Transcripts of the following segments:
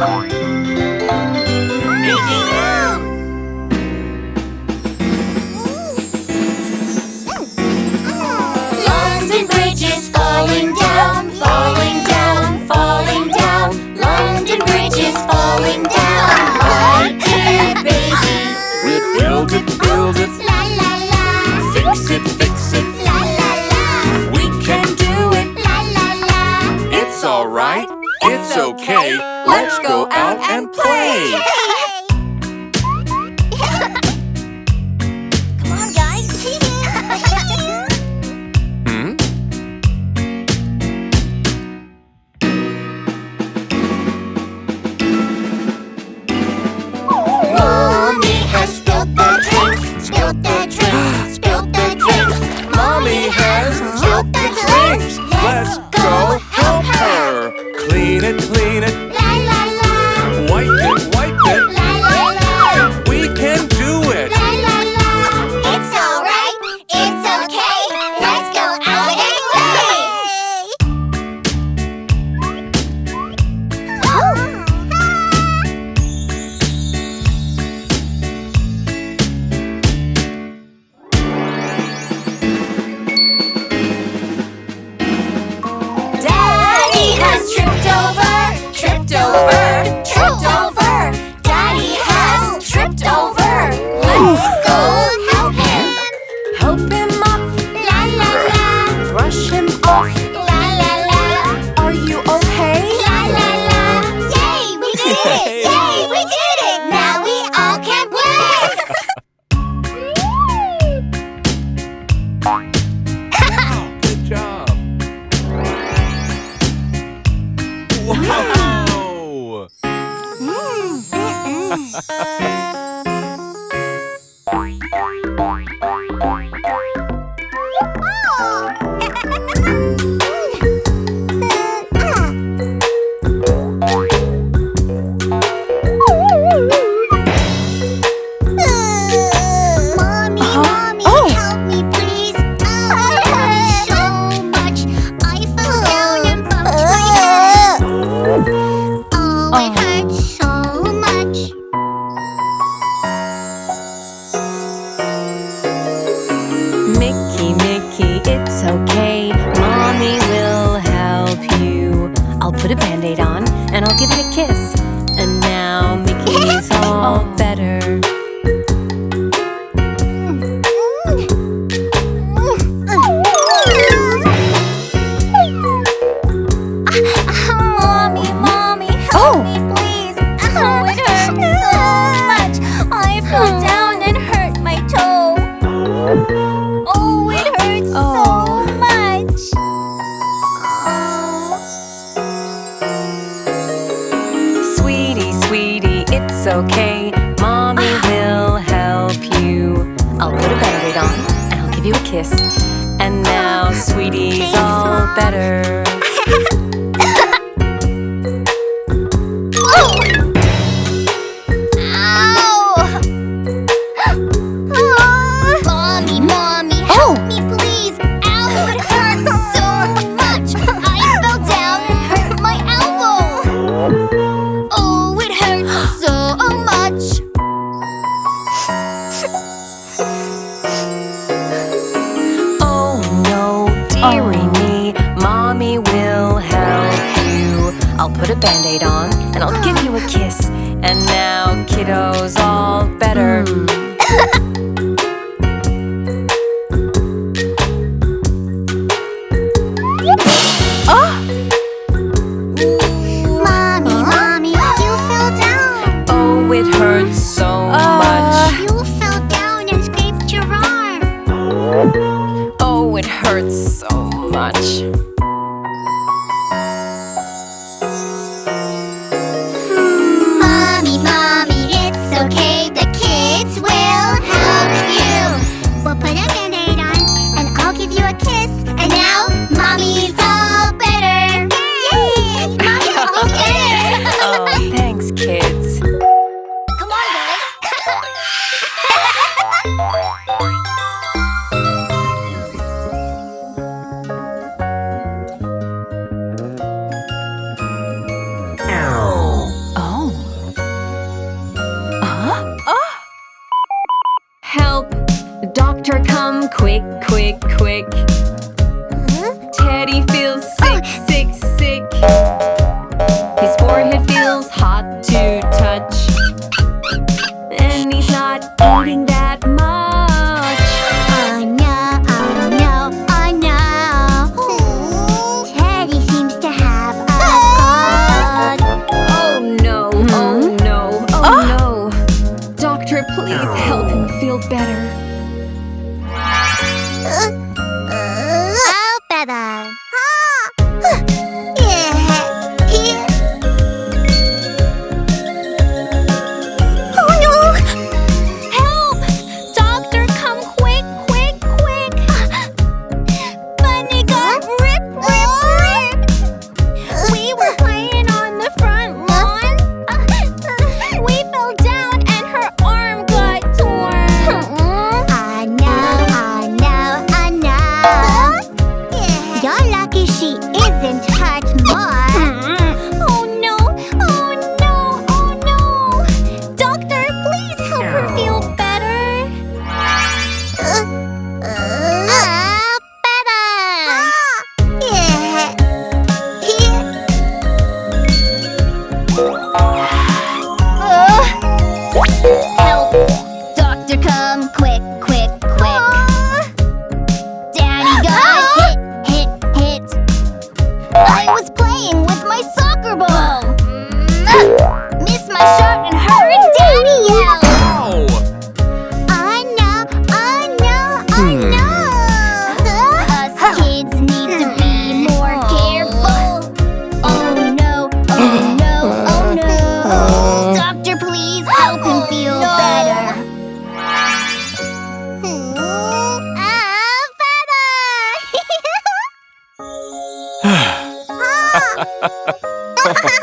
Micky Moo! London Bridge is falling down, falling down, falling down. London Bridge is falling down. Why, dear baby? Rebuild it, build it. La la la. Fix it, fix it. La la la. We can do it. La la la. It's alright, it's okay. Let's go out and play. Come on, guys. Hmm? Mommy has spilt the drinks, spilt the drinks, spilt the drinks. Mommy has spilt the drinks. Let's go help her. Clean it, clean it. La la la. Wipe it, wipe it. La la la. We can do it. La la la. It's alright, it's okay. Let's go out and play. Daddy has tripped over, tripped over, tripped over. Daddy has tripped over. Let's go help him. Help him up, La la la. brush him off. La la la. Are you okay? La la la. Yay, we did it. Yay, we did it. Now we all can play. Good job. Wow! Mommy, help me, please. Oh, it hurts so much. I fell down and bumped my head. Oh, it hurts so much. Micky, Micky, it's okay. Mommy will help you. I'll put a band-aid on and I'll give it a kiss. And now Micky's all better. Mommy, help me, please. Oh, it hurts so much. I fell down and hurt my toe. Oh, it hurts so much. Sweetie, sweetie, it's okay. Mommy will help you. I'll put a band-aid on and I'll give you a kiss. And now Sweetie's Thanks, all Mom. better. Mommy, help me, please. Ow, it hurts so much. I fell down and hurt my elbow. Oh, it hurts so much. Oh no, dearie me, Mommy will help you. I'll put a band-aid on and I'll give you a kiss. And now kiddo's all better. Mommy, you fell down. Oh, it hurts so much. You fell down and scraped your arm. Oh, it hurts so much. Mommy, it's okay. The kids will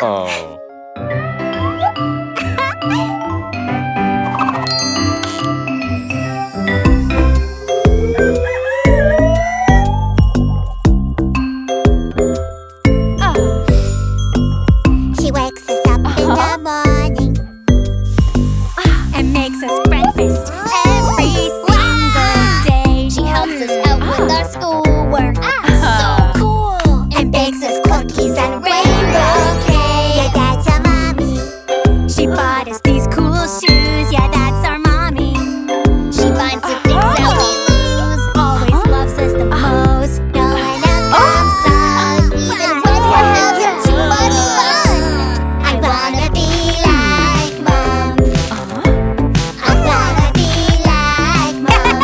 Oh. She wakes us up in the morning and makes us breakfast every single day. She helps us out with our schoolwork, so cool, and bakes us cookies and rainbow cake. Yeah, that's our mommy. She bought us these cool shoes. Yeah, that's our mommy. She finds the things that we lose. Always loves us the most. No one else comes close, even when we're having too much fun. I wanna be like Mom. I wanna be like Mom.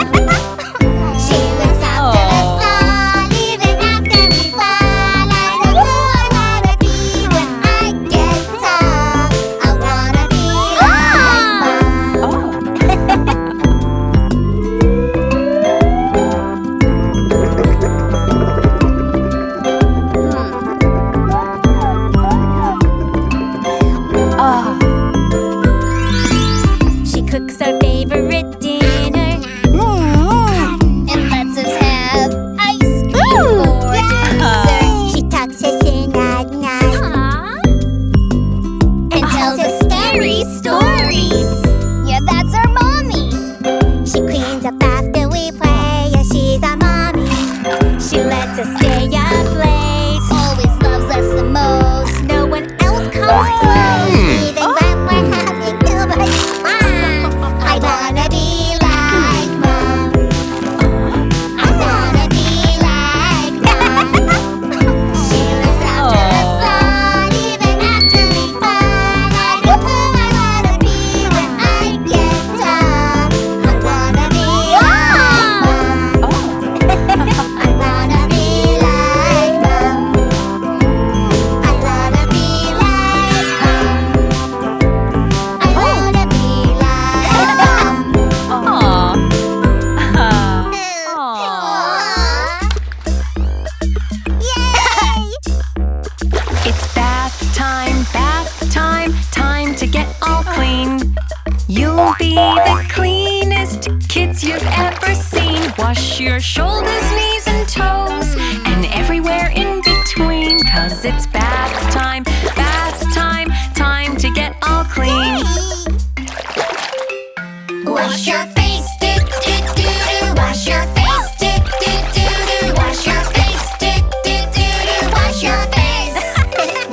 She looks after us all, even after we fall. I know who I wanna be when I get tall. I wanna be like Mom. She cooks our favorite dinner and lets us have ice cream for dessert. She tucks us in at night and tells us scary stories. Yeah, that's our mommy. She cleans up after we play. Yeah, she's our mommy. She lets us stay up late. Always loves us the most. No one else comes close, even when we're having too much fun. I wanna be like Mom. I wanna be like Mom. She looks after us all, even after we fall. I know who I wanna be when I get tall. I wanna be like Mom. I wanna be like Mom. I wanna be like Mom. I wanna be like Mom. Yay! It's bath time, time to get all clean. You'll be the cleanest kids you've ever seen. Wash your shoulders, knees, and toes, and everywhere in between. 'Cause it's bath time, time to get all clean. Wash your face, do do do do. Wash your face, do do do do. Wash your face, do do do do. Wash your face.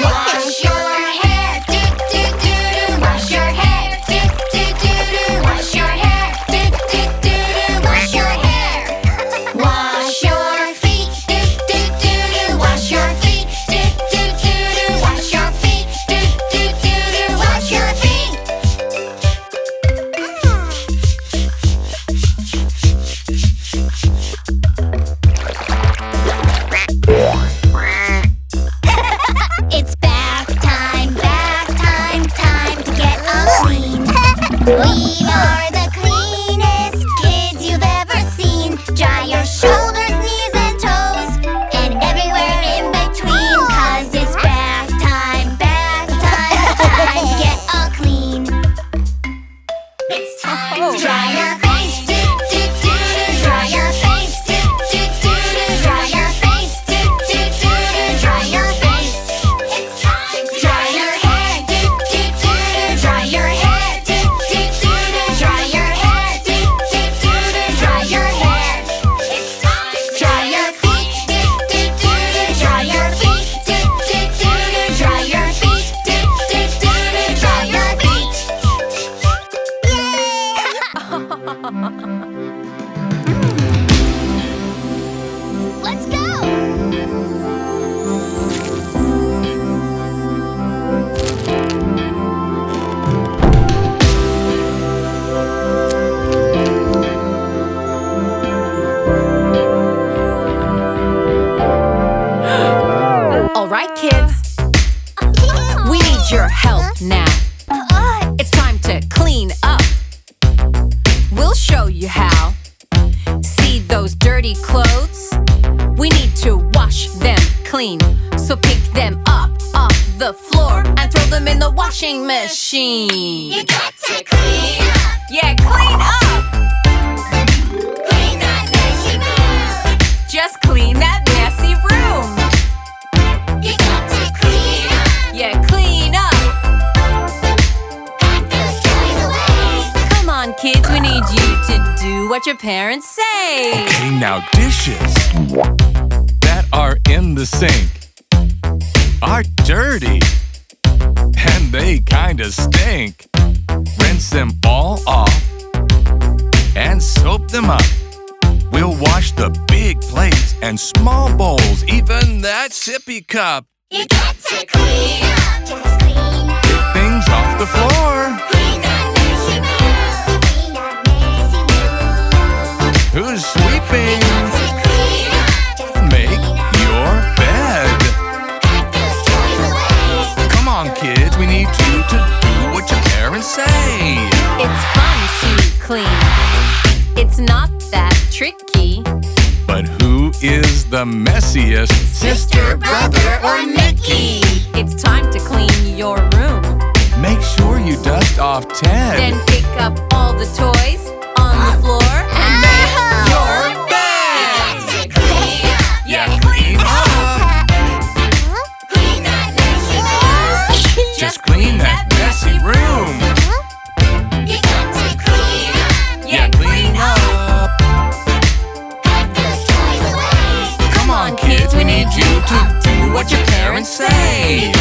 Wash your hair, do do do do. Wash your hair, do do do do. Wash your hair, do do do do. Wash your hair. Wash your feet, do do do do. Wash your feet, do do do do. Wash your feet, do do do do. Wash your feet. It's bath time, time to get all clean. We are the cleanest kids you've ever seen. Dry your shoulders, knees, and toes, and everywhere in between. 'Cause it's bath time, time to get all clean. It's time to dry your face, do do do do. Dry your face, do do do do. Dry your face, do do do do. Dry your face. It's time to dry your hair, do do do do. Dry your hair, do do do do. Dry your hair, do do do do. Dry your hair. It's time to dry your feet, do do do do. Dry your feet, do do do do. Dry your feet, do do do do. Dry your feet. Let's go! All right, kids, we need your help now. It's time to clean up. We'll show you how. See those dirty clothes? We need to wash them clean. So pick them up them in the washing machine. You got to clean up. Yeah, clean up. Clean that messy room. Just clean that messy room. You got to clean up. Yeah, clean up. Pack those toys away. Come on, kids, we need you to do what your parents say. Okay, now dishes that are in the sink are dirty and they kinda stink. Rinse them all off and soap them up. We'll wash the big plates and small bowls, even that sippy cup. You got to clean up. Just clean up. Get things off the floor. Clean that messy room. Clean that messy room. Who's sweeping? To clean up. Just Make clean up. your bed. Pack those toys away. Come on, kids, we need you to do what your parents say. It's fun to clean. It's not that tricky. But who is the messiest? Sister, brother, or Mickey. It's time to clean your room. Make sure you dust off Ted. Then pick up all the toys on the floor and make your bed. To clean up. Yeah, clean up. Clean that messy room. Just clean that messy room. You got to clean up. Yeah, clean up. Pack those toys away. Come on, kids, we need you to do what your parents say.